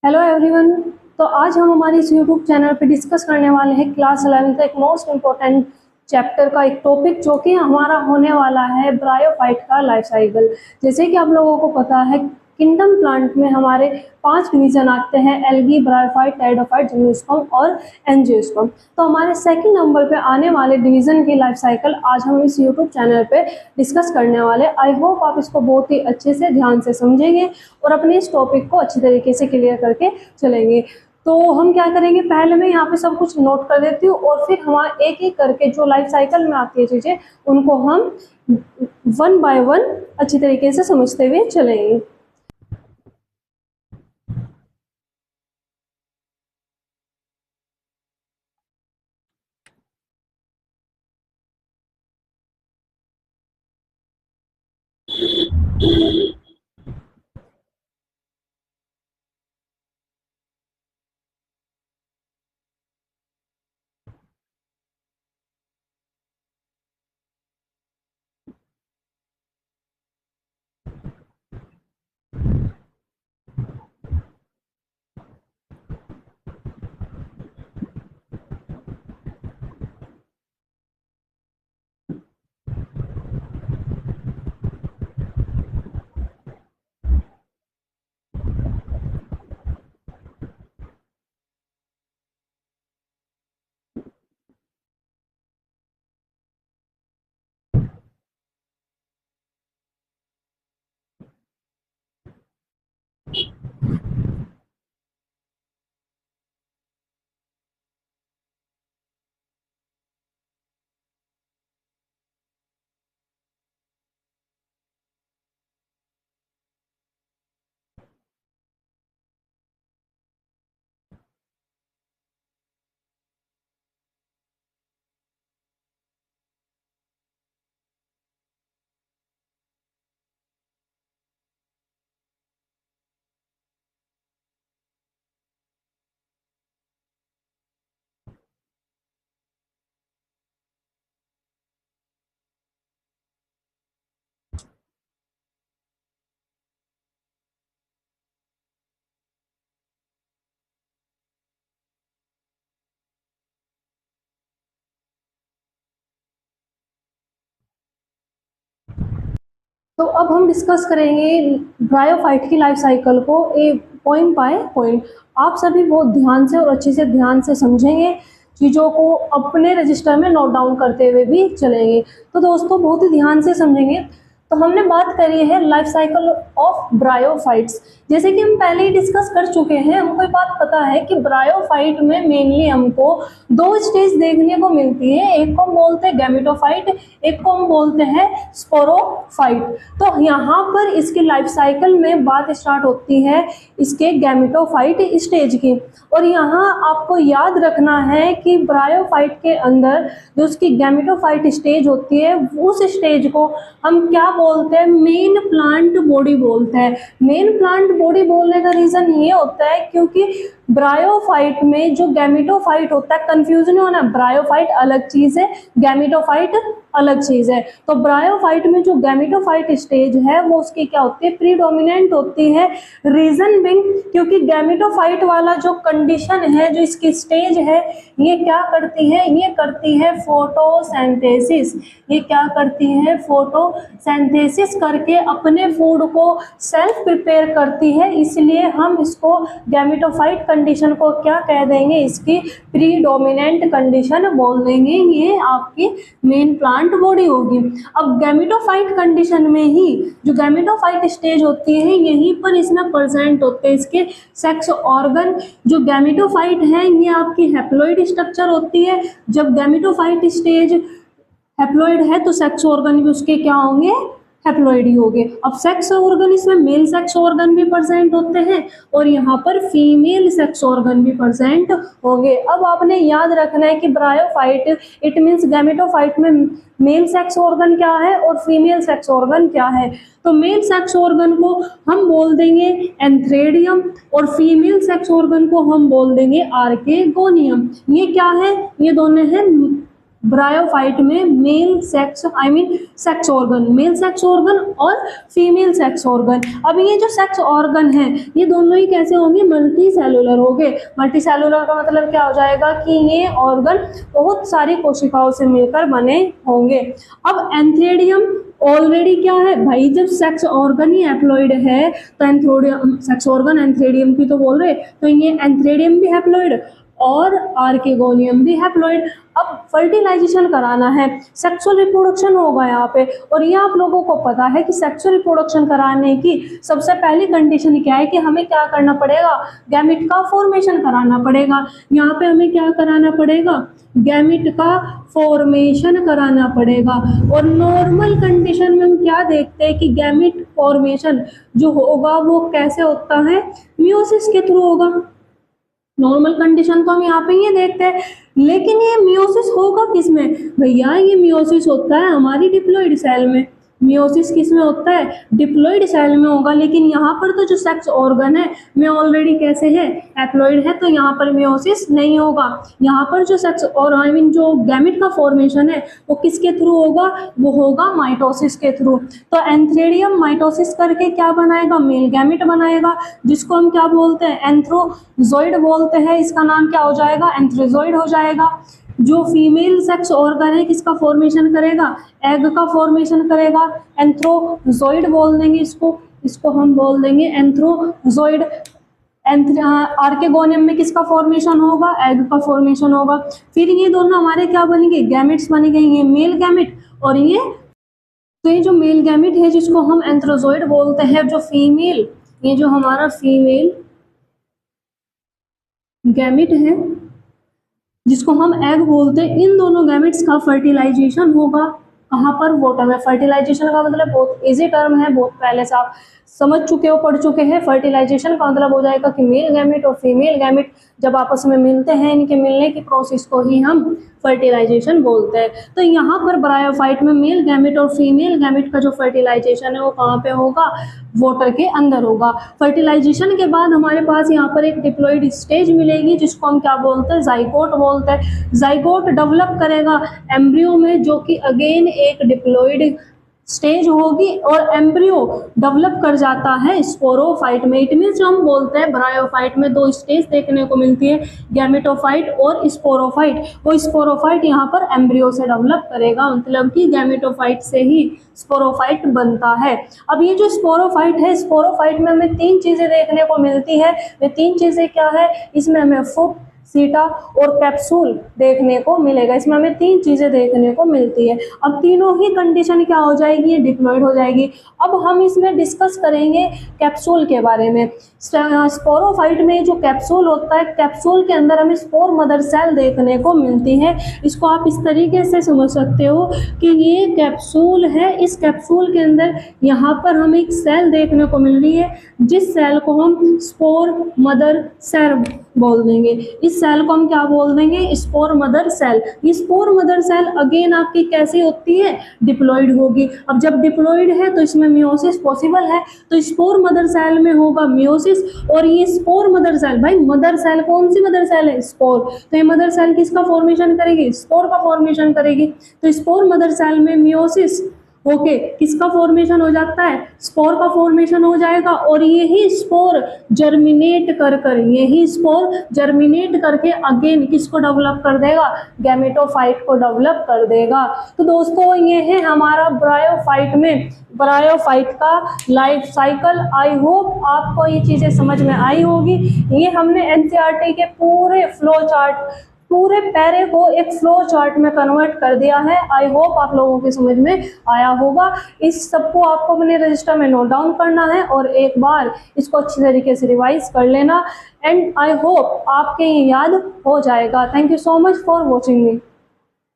Hello everyone. तो आज हम हमारे इस यूट्यूब चैनल पे डिस्कस करने वाले हैं क्लास 11 का एक मोस्ट इम्पोर्टेंट चैप्टर का एक टॉपिक जो कि हमारा होने वाला है ब्रायोफाइट का लाइफ साइकिल। जैसे कि आप लोगों को पता है किंगडम प्लांट में हमारे 5 डिवीजन आते हैं: एल्गी, ब्रायोफाइट, टेरिडोफाइट, जिम्नोस्पर्म और एंजियोस्पर्म। तो हमारे सेकंड नंबर पे आने वाले डिवीजन की लाइफ साइकिल आज हम इस यूट्यूब चैनल पे डिस्कस करने वाले। आई होप आप इसको बहुत ही अच्छे से ध्यान से समझेंगे और अपने इस टॉपिक को अच्छी तरीके से क्लियर करके चलेंगे। तो हम क्या करेंगे, पहले मैं यहाँ पे सब कुछ नोट कर देती हूँ और फिर हम एक एक करके जो लाइफ साइकिल में आती है चीज़ें उनको हम वन बाय वन अच्छी तरीके से समझते हुए चलेंगे। तो अब हम डिस्कस करेंगे ब्रायोफाइट की लाइफ साइकिल को पॉइंट बाय पॉइंट। आप सभी बहुत ध्यान से और अच्छे से ध्यान से समझेंगे, चीज़ों को अपने रजिस्टर में नोट डाउन करते हुए भी चलेंगे। तो दोस्तों बहुत ही ध्यान से समझेंगे। तो हमने बात करी है लाइफ साइकिल ऑफ ब्रायोफाइट्स। जैसे कि हम पहले ही डिस्कस कर चुके हैं, हमको ये बात पता है कि ब्रायोफाइट में मेनली हमको 2 स्टेज देखने को मिलती है। एक को हम बोलते हैं गैमेटोफाइट, एक को हम बोलते हैं स्पोरोफाइट। तो यहाँ पर इसकी लाइफ साइकिल में बात स्टार्ट होती है इसके गैमेटोफाइट स्टेज की। और यहाँ आपको याद रखना है कि ब्रायोफाइट के अंदर जो उसकी गैमेटोफाइट स्टेज होती है उस स्टेज को हम क्या बोलते हैं, मेन प्लांट बॉडी बोलते हैं। मेन प्लांट बॉडी बोलने का रीजन ये होता है क्योंकि ब्रायोफाइट में जो गैमेटोफाइट होता है, कंफ्यूजन नहीं होना, ब्रायोफाइट अलग चीज है, गैमेटोफाइट अलग चीज है। तो ब्रायोफाइट में जो गैमेटोफाइट स्टेज है वो उसकी क्या होती है, प्रीडोमिनेंट होती है। रीजन बिंग क्योंकि गैमेटोफाइट वाला जो कंडीशन है, जो इसकी स्टेज है, ये क्या करती है, ये करती है फोटोसिंथेसिस। ये क्या करती है, फोटोसिंथेसिस करके अपने फूड को सेल्फ प्रिपेयर करती है। इसलिए हम इसको गैमेटोफाइट कंडीशन को क्या कह देंगे, इसकी प्रीडोमिनेंट कंडीशन बोल देंगे। ये आपकी मेन प्लांट बॉडी होगी। अब गैमेटोफाइट कंडीशन में ही जो गैमेटोफाइट स्टेज होती है यहीं पर इसमें प्रेजेंट होते हैं इसके सेक्स ऑर्गन। जो गैमेटोफाइट है ये आपकी हैप्लॉइड स्ट्रक्चर होती है। जब गैमेटोफाइट स्टेज हैप्लॉइड है तो सेक्स ऑर्गन भी उसके क्या होंगे, हैप्लॉइड ही होंगे। अब सेक्स ऑर्गन इसमें मेल सेक्स ऑर्गन भी प्रेजेंट होते हैं और यहाँ पर फीमेल सेक्स ऑर्गन भी प्रेजेंट होंगे। अब आपने याद रखना है कि ब्रायोफाइट इट मीन्स गैमेटोफाइट में मेल सेक्स ऑर्गन क्या है और फीमेल सेक्स ऑर्गन क्या है। तो मेल सेक्स ऑर्गन को हम बोल देंगे एंथ्रेडियम और फीमेल सेक्स ऑर्गन को हम बोल देंगे आर्केगोनियम। ये क्या है, ये दोनों हैं ब्रायोफाइट में male sex sex organ, male sex organ और फीमेल सेक्स ऑर्गन। अब ये जो सेक्स ऑर्गन है ये दोनों ही कैसे होंगे, मल्टी सेलुलर होंगे। मल्टी सेलुलर का मतलब क्या हो जाएगा कि ये ऑर्गन बहुत सारी कोशिकाओं से मिलकर बने होंगे। अब एंथ्रेडियम ऑलरेडी क्या है भाई, जब सेक्स ऑर्गन ही हैप्लॉइड है तो एंथ्रोडियम, सेक्स ऑर्गन एंथ्रेडियम की तो बोल रहे, तो ये एंथ्रेडियम भी हैप्लॉइड और आर्केगोनियम भी हैप्लॉइड। अब फर्टिलाइजेशन कराना है, सेक्सुअल रिप्रोडक्शन होगा यहाँ पे, और ये आप लोगों को पता है कि सेक्सुअल रिप्रोडक्शन कराने की सबसे पहली कंडीशन क्या है कि हमें क्या करना पड़ेगा, गैमेट का फॉर्मेशन कराना पड़ेगा। यहाँ पे हमें क्या कराना पड़ेगा, गैमेट का फॉर्मेशन कराना पड़ेगा। और नॉर्मल कंडीशन में हम क्या देखते हैं कि गैमेट फॉर्मेशन जो होगा वो कैसे होता है, मियोसिस के थ्रू होगा। नॉर्मल कंडीशन तो हम यहाँ पे ये देखते हैं, लेकिन ये मियोसिस होगा किसमें भैया, ये मियोसिस होता है हमारी डिप्लॉइड सेल में। मियोसिस किस में होता है, डिप्लॉइड सेल में होगा। लेकिन यहाँ पर तो जो सेक्स ऑर्गन है में ऑलरेडी कैसे है, हैप्लॉइड है, तो यहाँ पर मियोसिस नहीं होगा। यहाँ पर जो सेक्स और जो गैमेट का फॉर्मेशन है वो किसके थ्रू होगा, वो होगा माइटोसिस के थ्रू। तो एंथ्रेडियम माइटोसिस करके क्या बनाएगा, मेल गैमेट बनाएगा, जिसको हम क्या बोलते हैं, एंथ्रोजोइड बोलते हैं। इसका नाम क्या हो जाएगा, एंथ्रोजोइड हो जाएगा। जो फीमेल सेक्स ऑर्गन है किसका फॉर्मेशन करेगा, एग का फॉर्मेशन करेगा, एंथ्रोजोइड बोल देंगे इसको हम बोल देंगे एंथ्रोजोइड। आर्केगोनियम में किसका फॉर्मेशन होगा, एग का फॉर्मेशन होगा। फिर ये दोनों हमारे क्या बनेंगे, गैमेट्स बनेंगे, ये मेल गैमेट और ये, तो ये जो मेल गैमेट है जिसको हम एंथ्रोजोइड बोलते हैं, जो फीमेल, ये जो हमारा फीमेल गैमेट है जिसको हम एग बोलते हैं, इन दोनों गैमेट्स का फर्टिलाइजेशन होगा कहाँ पर, वाटर में। फर्टिलाइजेशन का मतलब बहुत इजी टर्म है, बहुत पहले से आप समझ चुके हो, पढ़ चुके हैं। फर्टिलाइजेशन का मतलब हो जाएगा कि मेल गैमेट और फीमेल गैमेट जब आपस में मिलते हैं, इनके मिलने की प्रोसेस को ही हम फर्टिलाइजेशन बोलते हैं। तो यहाँ पर ब्रायोफाइट में मेल गैमेट और फीमेल गैमेट का जो फर्टिलाइजेशन है वो कहाँ पे होगा, वाटर के अंदर होगा। फर्टिलाइजेशन के बाद हमारे पास यहाँ पर एक डिप्लॉइड स्टेज मिलेगी जिसको हम क्या बोलते हैं, जाइगोट बोलते हैं। जाइगोट डेवलप करेगा एम्ब्रियो में, जो कि अगेन एक डिप्लॉइड स्टेज होगी, और एम्ब्रियो डेवलप कर जाता है स्पोरोफाइट में। इट मीन्स जो हम बोलते हैं ब्रायोफाइट में दो स्टेज देखने को मिलती है, गैमेटोफाइट और स्पोरोफाइट। वो स्पोरोफाइट यहाँ पर एम्ब्रियो से डेवलप करेगा, मतलब कि गैमेटोफाइट से ही स्पोरोफाइट बनता है। अब ये जो स्पोरोफाइट है, स्पोरोफाइट में हमें तीन चीजें देखने को मिलती है। वे तीन चीजें क्या है, इसमें हमें फुट, सीटा और कैप्सूल देखने को मिलेगा। इसमें हमें तीन चीजें देखने को मिलती है। अब तीनों ही कंडीशन क्या हो जाएगी, डिप्लॉइड हो जाएगी। अब हम इसमें डिस्कस करेंगे कैप्सूल के बारे में। स्पोरोफाइट में जो कैप्सूल होता है, कैप्सूल के अंदर हमें स्पोर मदर सेल देखने को मिलती है। इसको आप इस तरीके से समझ सकते हो कि ये कैप्सूल है, इस कैप्सूल के अंदर यहाँ पर हमें एक सेल देखने को मिल रही है, जिस सेल को हम स्पोर मदर सेल बोल देंगे। इस सेल को हम क्या बोल देंगे, स्पोर मदर सेल। ये स्पोर मदर सेल अगेन आपकी कैसी होती है, डिप्लॉइड होगी। अब जब डिप्लॉइड है तो इसमें मियोसिस पॉसिबल है, तो स्पोर मदर सेल में होगा मियोसिस। और ये स्पोर मदर सेल, भाई मदर सेल कौन सी मदर सेल है, स्पोर, तो ये मदर सेल किसका फॉर्मेशन करेगी, स्पोर का फॉर्मेशन करेगी। तो स्पोर मदर सेल में मियोसिस ओके किसका फॉर्मेशन हो जाता है, स्पोर का फॉर्मेशन हो जाएगा। और यही स्पोर जर्मिनेट करके अगेन किसको डेवलप कर देगा, गैमेटोफाइट को डेवलप कर देगा। तो दोस्तों ये है हमारा ब्रायोफाइट का लाइफ साइकिल। आई होप आपको ये चीजें समझ में आई होगी। ये हमने एनसीईआरटी के पूरे फ्लो चार्ट, पूरे पैरे को एक फ्लो चार्ट में कन्वर्ट कर दिया है। आई होप आप लोगों की समझ में आया होगा। इस सबको आपको अपने रजिस्टर में नोट डाउन करना है और एक बार इसको अच्छी तरीके से रिवाइज कर लेना, एंड आई होप आपके ये याद हो जाएगा। Thank you so much for watching me.